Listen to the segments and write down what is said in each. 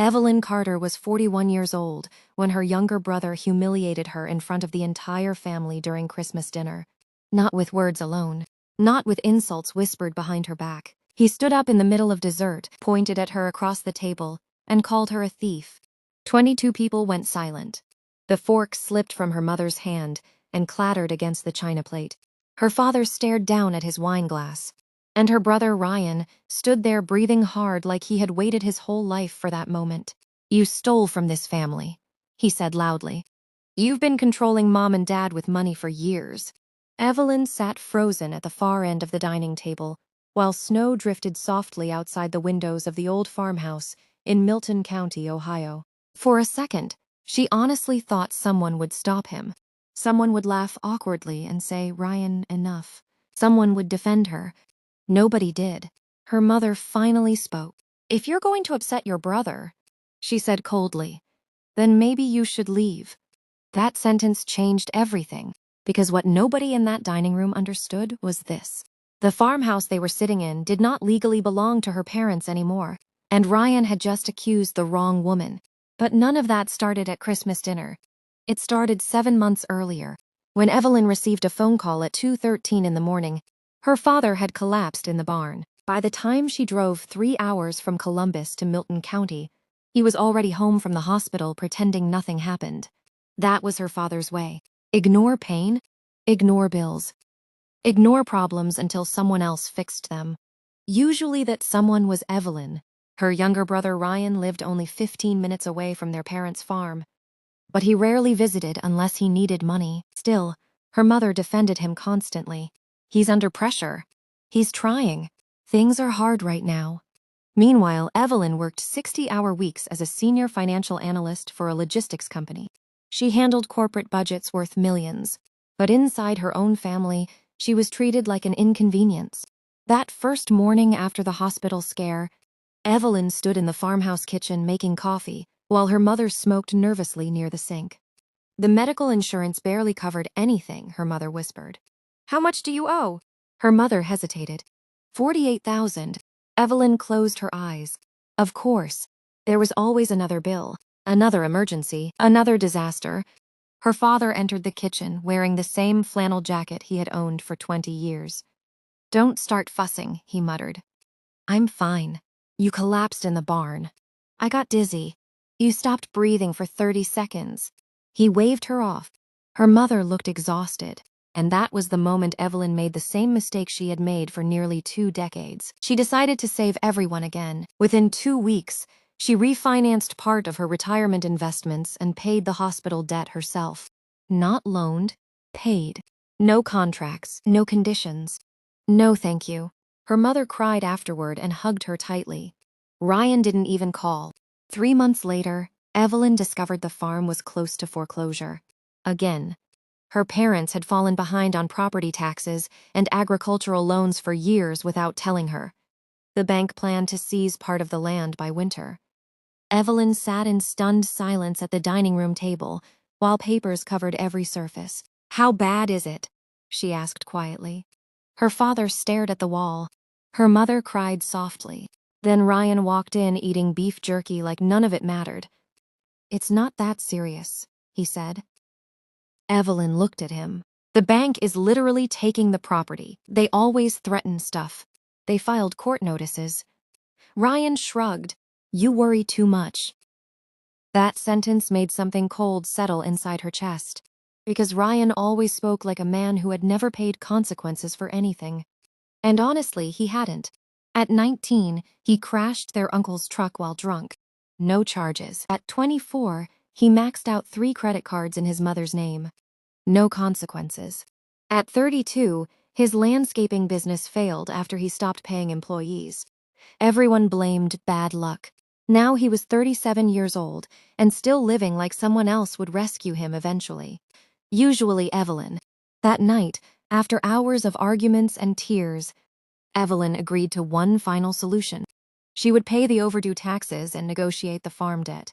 Evelyn Carter was 41 years old when her younger brother humiliated her in front of the entire family during Christmas dinner. Not with words alone. Not with insults whispered behind her back. He stood up in the middle of dessert, pointed at her across the table, and called her a thief. 22 people went silent. The fork slipped from her mother's hand and clattered against the china plate. Her father stared down at his wine glass. And her brother Ryan stood there breathing hard like he had waited his whole life for that moment. "You stole from this family," he said loudly. "You've been controlling Mom and Dad with money for years." Evelyn sat frozen at the far end of the dining table, while snow drifted softly outside the windows of the old farmhouse in Milton County, Ohio. For a second, she honestly thought someone would stop him. Someone would laugh awkwardly and say, "Ryan, enough." Someone would defend her. Nobody did. Her mother finally spoke. "If you're going to upset your brother," she said coldly, "then maybe you should leave." That sentence changed everything, because what nobody in that dining room understood was this. The farmhouse they were sitting in did not legally belong to her parents anymore, and Ryan had just accused the wrong woman. But none of that started at Christmas dinner. It started 7 months earlier, when Evelyn received a phone call at 2:13 in the morning. Her father had collapsed in the barn. By the time she drove 3 hours from Columbus to Milton County, he was already home from the hospital pretending nothing happened. That was her father's way. Ignore pain, ignore bills. Ignore problems until someone else fixed them. Usually that someone was Evelyn. Her younger brother Ryan lived only 15 minutes away from their parents' farm. But he rarely visited unless he needed money. Still, her mother defended him constantly. "He's under pressure. He's trying. Things are hard right now." Meanwhile, Evelyn worked 60-hour weeks as a senior financial analyst for a logistics company. She handled corporate budgets worth millions. But inside her own family, she was treated like an inconvenience. That first morning after the hospital scare, Evelyn stood in the farmhouse kitchen making coffee, while her mother smoked nervously near the sink. "The medical insurance barely covered anything," her mother whispered. "How much do you owe?" Her mother hesitated. 48,000. Evelyn closed her eyes. Of course, there was always another bill, another emergency, another disaster. Her father entered the kitchen wearing the same flannel jacket he had owned for 20 years. "Don't start fussing," he muttered. "I'm fine. You collapsed in the barn. I got dizzy. You stopped breathing for 30 seconds. He waved her off. Her mother looked exhausted. And that was the moment Evelyn made the same mistake she had made for nearly 2 decades. She decided to save everyone again. Within 2 weeks, she refinanced part of her retirement investments and paid the hospital debt herself. Not loaned, paid. No contracts, no conditions. "No, thank you." Her mother cried afterward and hugged her tightly. Ryan didn't even call. 3 months later, Evelyn discovered the farm was close to foreclosure. Again. Her parents had fallen behind on property taxes and agricultural loans for years without telling her. The bank planned to seize part of the land by winter. Evelyn sat in stunned silence at the dining room table, while papers covered every surface. "How bad is it?" she asked quietly. Her father stared at the wall. Her mother cried softly. Then Ryan walked in eating beef jerky like none of it mattered. "It's not that serious," he said. Evelyn looked at him. "The bank is literally taking the property. They always threaten stuff. They filed court notices." Ryan shrugged. "You worry too much." That sentence made something cold settle inside her chest, because Ryan always spoke like a man who had never paid consequences for anything. And honestly, he hadn't. At 19, he crashed their uncle's truck while drunk. No charges. At 24, he maxed out 3 credit cards in his mother's name. No consequences. At 32, his landscaping business failed after he stopped paying employees. Everyone blamed bad luck. Now he was 37 years old and still living like someone else would rescue him eventually. Usually Evelyn. That night, after hours of arguments and tears, Evelyn agreed to one final solution. She would pay the overdue taxes and negotiate the farm debt.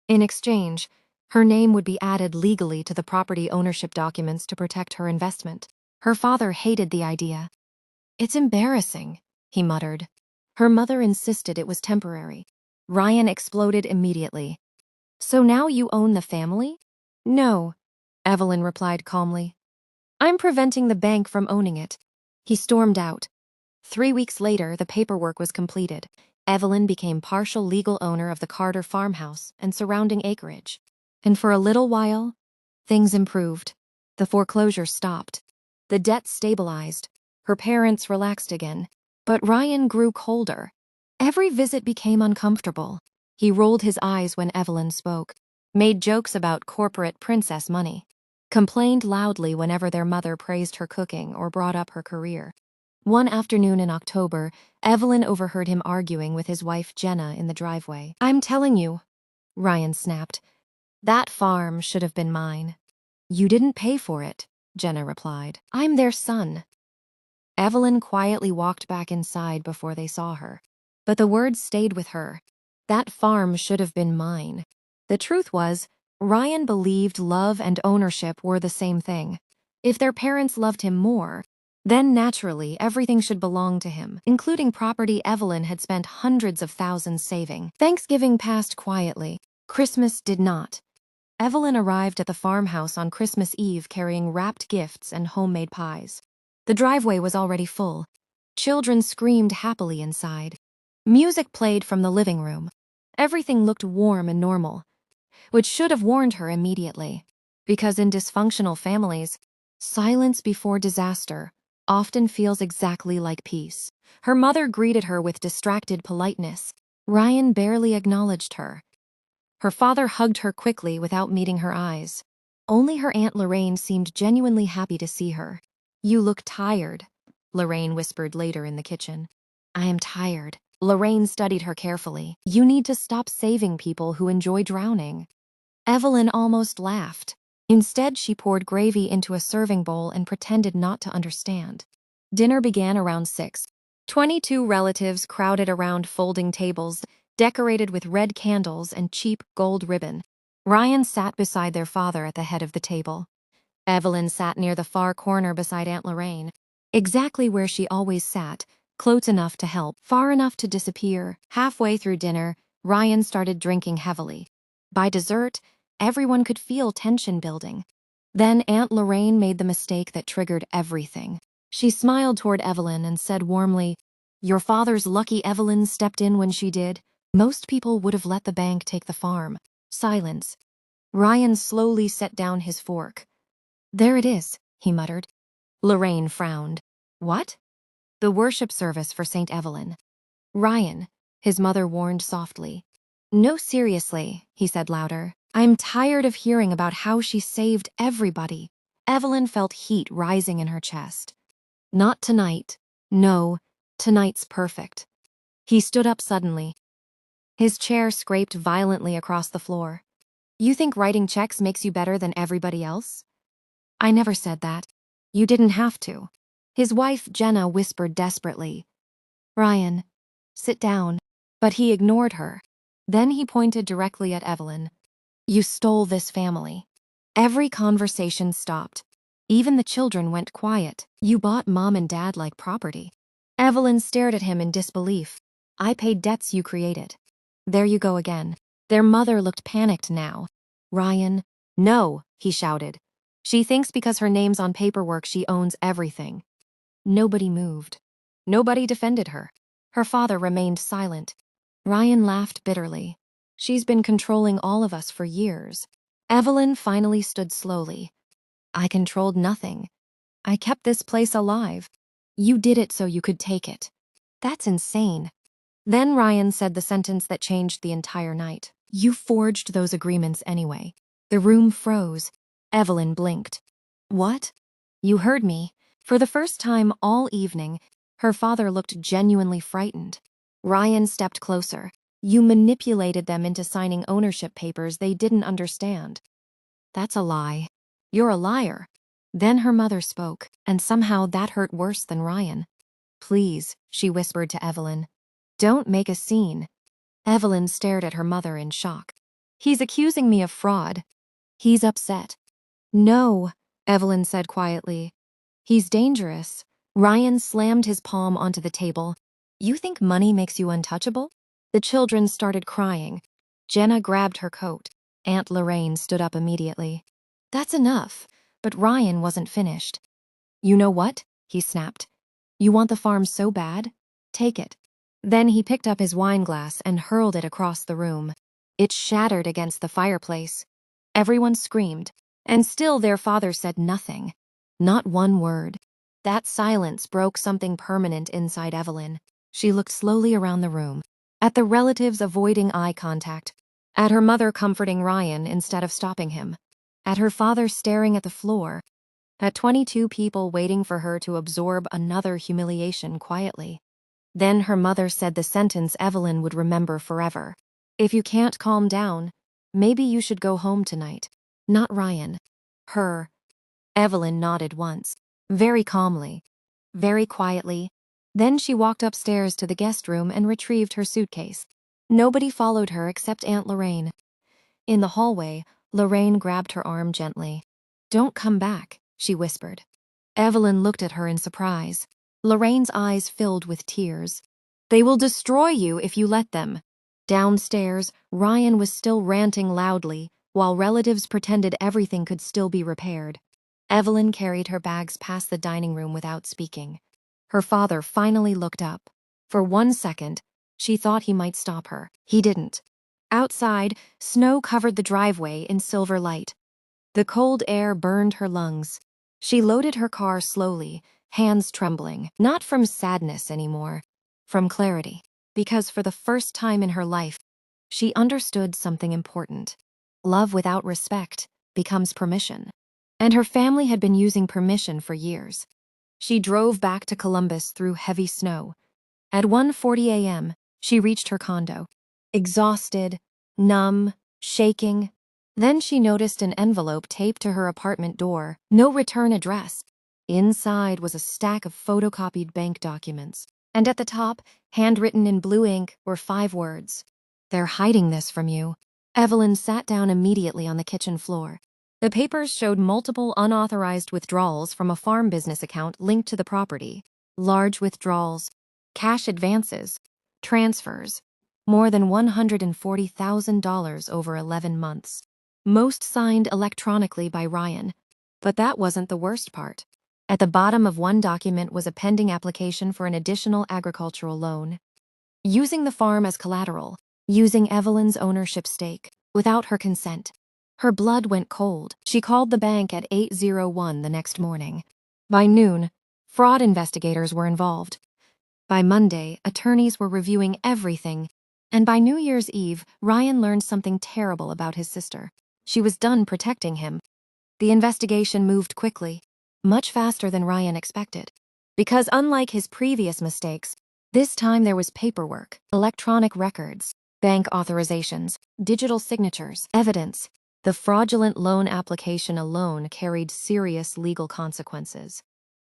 In exchange, her name would be added legally to the property ownership documents to protect her investment. Her father hated the idea. "It's embarrassing," he muttered. Her mother insisted it was temporary. Ryan exploded immediately. So now you own the family? No, Evelyn replied calmly. I'm preventing the bank from owning it. He stormed out. 3 weeks later, the paperwork was completed. Evelyn became partial legal owner of the Carter farmhouse and surrounding acreage. And for a little while, things improved. The foreclosure stopped. The debt stabilized. Her parents relaxed again. But Ryan grew colder. Every visit became uncomfortable. He rolled his eyes when Evelyn spoke, made jokes about corporate princess money, complained loudly whenever their mother praised her cooking or brought up her career. One afternoon in October, Evelyn overheard him arguing with his wife Jenna in the driveway. I'm telling you, Ryan snapped, that farm should have been mine. You didn't pay for it, Jenna replied. I'm their son. Evelyn quietly walked back inside before they saw her. But the words stayed with her. That farm should have been mine. The truth was, Ryan believed love and ownership were the same thing. If their parents loved him more, then naturally everything should belong to him, including property Evelyn had spent hundreds of thousands saving. Thanksgiving passed quietly. Christmas did not. Evelyn arrived at the farmhouse on Christmas Eve carrying wrapped gifts and homemade pies. The driveway was already full. Children screamed happily inside. Music played from the living room. Everything looked warm and normal, which should have warned her immediately. Because in dysfunctional families, silence before disaster often feels exactly like peace. Her mother greeted her with distracted politeness. Ryan barely acknowledged her. Her father hugged her quickly without meeting her eyes. Only her Aunt Lorraine seemed genuinely happy to see her. You look tired, Lorraine whispered later in the kitchen. I am tired. Lorraine studied her carefully. You need to stop saving people who enjoy drowning. Evelyn almost laughed. Instead, she poured gravy into a serving bowl and pretended not to understand. Dinner began around 6. 22 relatives crowded around folding tables, decorated with red candles and cheap gold ribbon. Ryan sat beside their father at the head of the table. Evelyn sat near the far corner beside Aunt Lorraine, exactly where she always sat, close enough to help, far enough to disappear. Halfway through dinner, Ryan started drinking heavily. By dessert, everyone could feel tension building. Then Aunt Lorraine made the mistake that triggered everything. She smiled toward Evelyn and said warmly, Your father's lucky Evelyn stepped in when she did. Most people would have let the bank take the farm. Silence. Ryan slowly set down his fork. There it is, he muttered. Lorraine frowned. What? The worship service for St. Evelyn. Ryan, his mother warned softly. No, seriously, he said louder. I'm tired of hearing about how she saved everybody. Evelyn felt heat rising in her chest. Not tonight. No, tonight's perfect. He stood up suddenly. His chair scraped violently across the floor. You think writing checks makes you better than everybody else? I never said that. You didn't have to. His wife, Jenna, whispered desperately. Ryan, sit down. But he ignored her. Then he pointed directly at Evelyn. You stole this family. Every conversation stopped. Even the children went quiet. You bought Mom and Dad like property. Evelyn stared at him in disbelief. I paid debts you created. There you go again. Their mother looked panicked now. Ryan, no, he shouted. She thinks because her name's on paperwork she owns everything. Nobody moved. Nobody defended her. Her father remained silent. Ryan laughed bitterly. She's been controlling all of us for years. Evelyn finally stood slowly. I controlled nothing. I kept this place alive. You did it so you could take it. That's insane. Then Ryan said the sentence that changed the entire night. You forged those agreements anyway. The room froze. Evelyn blinked. What? You heard me. For the first time all evening, her father looked genuinely frightened. Ryan stepped closer. You manipulated them into signing ownership papers they didn't understand. That's a lie. You're a liar. Then her mother spoke, and somehow that hurt worse than Ryan. Please, she whispered to Evelyn. Don't make a scene. Evelyn stared at her mother in shock. He's accusing me of fraud. He's upset. No, Evelyn said quietly. He's dangerous. Ryan slammed his palm onto the table. You think money makes you untouchable? The children started crying. Jenna grabbed her coat. Aunt Lorraine stood up immediately. That's enough, but Ryan wasn't finished. You know what? He snapped. You want the farm so bad? Take it. Then he picked up his wine glass and hurled it across the room. It shattered against the fireplace. Everyone screamed, and still their father said nothing. Not one word. That silence broke something permanent inside Evelyn. She looked slowly around the room, at the relatives avoiding eye contact, at her mother comforting Ryan instead of stopping him, at her father staring at the floor, at 22 people waiting for her to absorb another humiliation quietly. Then her mother said the sentence Evelyn would remember forever. If you can't calm down, maybe you should go home tonight. Not Ryan. Her. Evelyn nodded once, very calmly, very quietly. Then she walked upstairs to the guest room and retrieved her suitcase. Nobody followed her except Aunt Lorraine. In the hallway, Lorraine grabbed her arm gently. Don't come back, she whispered. Evelyn looked at her in surprise. Lorraine's eyes filled with tears. They will destroy you if you let them. Downstairs, Ryan was still ranting loudly, while relatives pretended everything could still be repaired. Evelyn carried her bags past the dining room without speaking. Her father finally looked up. For 1 second, she thought he might stop her. He didn't. Outside, snow covered the driveway in silver light. The cold air burned her lungs. She loaded her car slowly, hands trembling, not from sadness anymore, from clarity. Because for the first time in her life, she understood something important. Love without respect becomes permission. And her family had been using permission for years. She drove back to Columbus through heavy snow. At 1:40 a.m., she reached her condo. Exhausted, numb, shaking. Then she noticed an envelope taped to her apartment door. No return address. Inside was a stack of photocopied bank documents. And at the top, handwritten in blue ink, were 5 words. They're hiding this from you. Evelyn sat down immediately on the kitchen floor. The papers showed multiple unauthorized withdrawals from a farm business account linked to the property. Large withdrawals, cash advances, transfers. More than $140,000 over 11 months. Most signed electronically by Ryan. But that wasn't the worst part. At the bottom of one document was a pending application for an additional agricultural loan. Using the farm as collateral, using Evelyn's ownership stake, without her consent. Her blood went cold. She called the bank at 8:01 the next morning. By noon, fraud investigators were involved. By Monday, attorneys were reviewing everything. And by New Year's Eve, Ryan learned something terrible about his sister. She was done protecting him. The investigation moved quickly, much faster than Ryan expected. Because unlike his previous mistakes, this time there was paperwork, electronic records, bank authorizations, digital signatures, evidence. The fraudulent loan application alone carried serious legal consequences.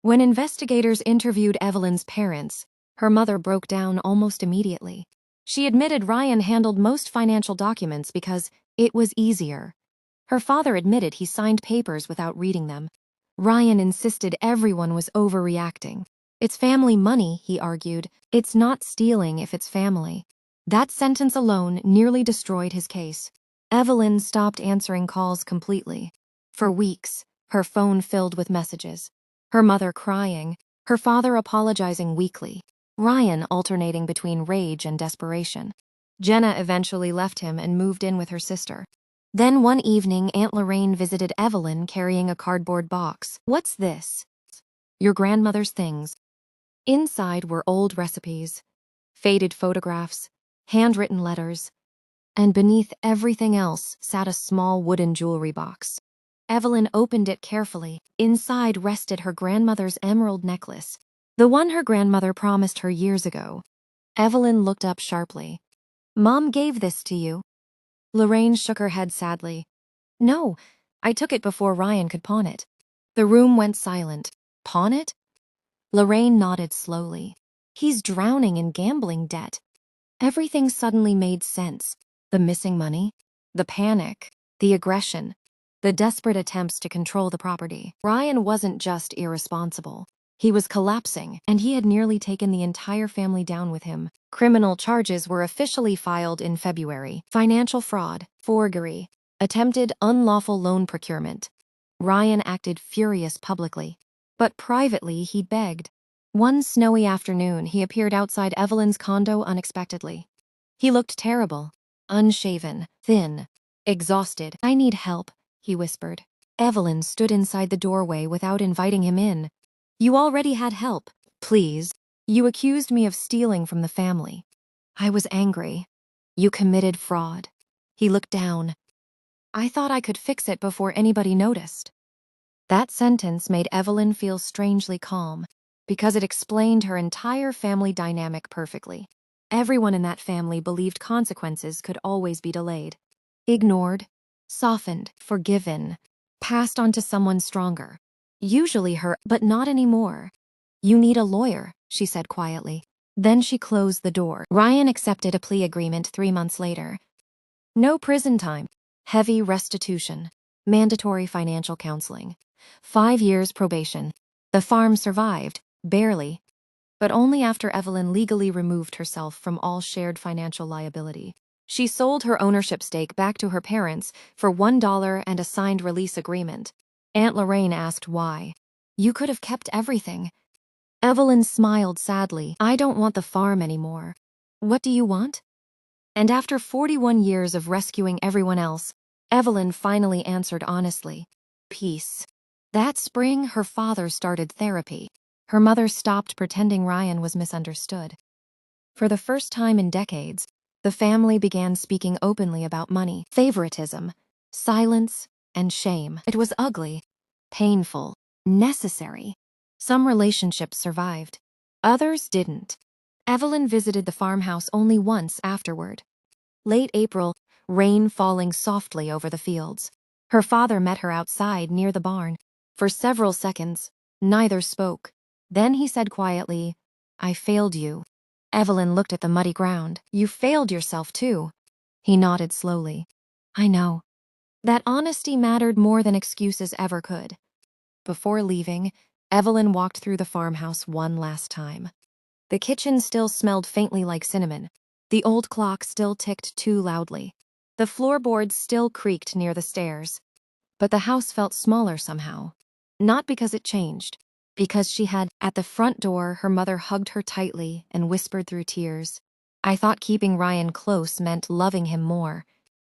When investigators interviewed Evelyn's parents, her mother broke down almost immediately. She admitted Ryan handled most financial documents because it was easier. Her father admitted he signed papers without reading them. Ryan insisted everyone was overreacting. It's family money, he argued. It's not stealing if it's family. That sentence alone nearly destroyed his case. Evelyn stopped answering calls completely. For weeks, her phone filled with messages. Her mother crying, her father apologizing weakly, Ryan alternating between rage and desperation. Jenna eventually left him and moved in with her sister. Then one evening, Aunt Lorraine visited Evelyn carrying a cardboard box. What's this? Your grandmother's things. Inside were old recipes, faded photographs, handwritten letters, and beneath everything else sat a small wooden jewelry box. Evelyn opened it carefully. Inside rested her grandmother's emerald necklace, the one her grandmother promised her years ago. Evelyn looked up sharply. Mom gave this to you. Lorraine shook her head sadly. No, I took it before Ryan could pawn it. The room went silent. Pawn it? Lorraine nodded slowly. He's drowning in gambling debt. Everything suddenly made sense. The missing money, the panic, the aggression, the desperate attempts to control the property. Ryan wasn't just irresponsible. He was collapsing, and he had nearly taken the entire family down with him. Criminal charges were officially filed in February: financial fraud, forgery, attempted unlawful loan procurement. Ryan acted furious publicly, but privately he begged. One snowy afternoon, he appeared outside Evelyn's condo unexpectedly. He looked terrible, unshaven, thin, exhausted. "I need help," he whispered. Evelyn stood inside the doorway without inviting him in. "You already had help. Please. You accused me of stealing from the family." "I was angry. You committed fraud." He looked down. "I thought I could fix it before anybody noticed." That sentence made Evelyn feel strangely calm, because it explained her entire family dynamic perfectly. Everyone in that family believed consequences could always be delayed. Ignored, softened, forgiven, passed on to someone stronger. Usually her, but not anymore. "You need a lawyer," she said quietly. Then she closed the door. Ryan accepted a plea agreement 3 months later. No prison time, heavy restitution, mandatory financial counseling, 5 years probation. The farm survived, barely, but only after Evelyn legally removed herself from all shared financial liability. She sold her ownership stake back to her parents for $1 and a signed release agreement. Aunt Lorraine asked why. "You could have kept everything." Evelyn smiled sadly. "I don't want the farm anymore." "What do you want?" And after 41 years of rescuing everyone else, Evelyn finally answered honestly: "Peace." That spring, her father started therapy. Her mother stopped pretending Ryan was misunderstood. For the first time in decades, the family began speaking openly about money, favoritism, silence, and shame. It was ugly, painful, necessary. Some relationships survived. Others didn't. Evelyn visited the farmhouse only once afterward. Late April, rain falling softly over the fields. Her father met her outside near the barn. For several seconds, neither spoke. Then he said quietly, "I failed you." Evelyn looked at the muddy ground. "You failed yourself too." He nodded slowly. "I know." That honesty mattered more than excuses ever could. Before leaving, Evelyn walked through the farmhouse one last time. The kitchen still smelled faintly like cinnamon. The old clock still ticked too loudly. The floorboards still creaked near the stairs. But the house felt smaller somehow. Not because it changed, because she had. At the front door, her mother hugged her tightly and whispered through tears, "I thought keeping Ryan close meant loving him more."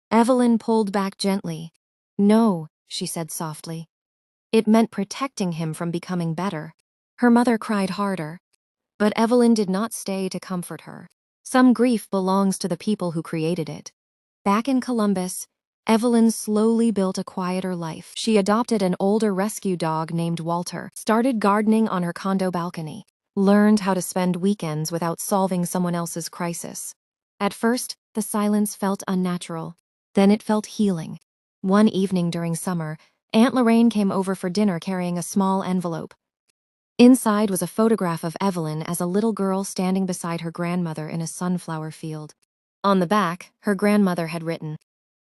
Evelyn pulled back gently. "No," she said softly. "It meant protecting him from becoming better." Her mother cried harder. But Evelyn did not stay to comfort her. Some grief belongs to the people who created it. Back in Columbus, Evelyn slowly built a quieter life. She adopted an older rescue dog named Walter, started gardening on her condo balcony, learned how to spend weekends without solving someone else's crisis. At first, the silence felt unnatural. Then it felt healing. One evening during summer, Aunt Lorraine came over for dinner carrying a small envelope. Inside was a photograph of Evelyn as a little girl standing beside her grandmother in a sunflower field. On the back, her grandmother had written,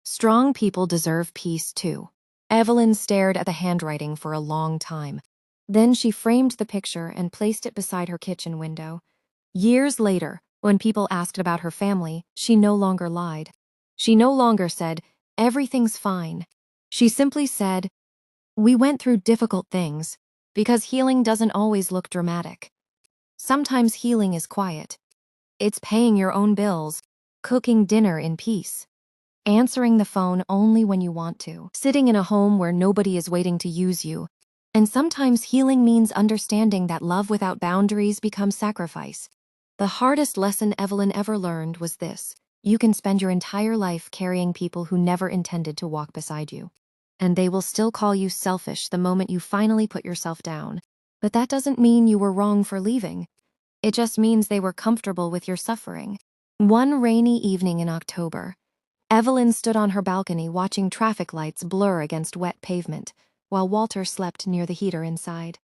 "Strong people deserve peace too." Evelyn stared at the handwriting for a long time. Then she framed the picture and placed it beside her kitchen window. Years later, when people asked about her family, she no longer lied. She no longer said, "Everything's fine." She simply said, "We went through difficult things," because healing doesn't always look dramatic. Sometimes healing is quiet. It's paying your own bills, cooking dinner in peace, answering the phone only when you want to, sitting in a home where nobody is waiting to use you. And sometimes healing means understanding that love without boundaries becomes sacrifice. The hardest lesson Evelyn ever learned was this: you can spend your entire life carrying people who never intended to walk beside you. And they will still call you selfish the moment you finally put yourself down. But that doesn't mean you were wrong for leaving. It just means they were comfortable with your suffering. One rainy evening in October, Evelyn stood on her balcony watching traffic lights blur against wet pavement, while Walter slept near the heater inside.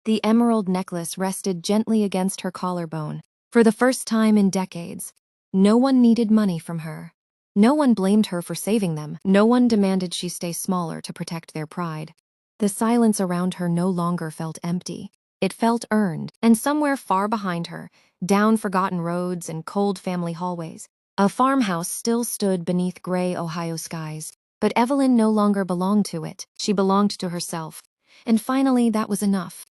The emerald necklace rested gently against her collarbone. For the first time in decades, no one needed money from her. No one blamed her for saving them. No one demanded she stay smaller to protect their pride. The silence around her no longer felt empty. It felt earned, and somewhere far behind her, down forgotten roads and cold family hallways, a farmhouse still stood beneath gray Ohio skies. But Evelyn no longer belonged to it. She belonged to herself. And finally, that was enough.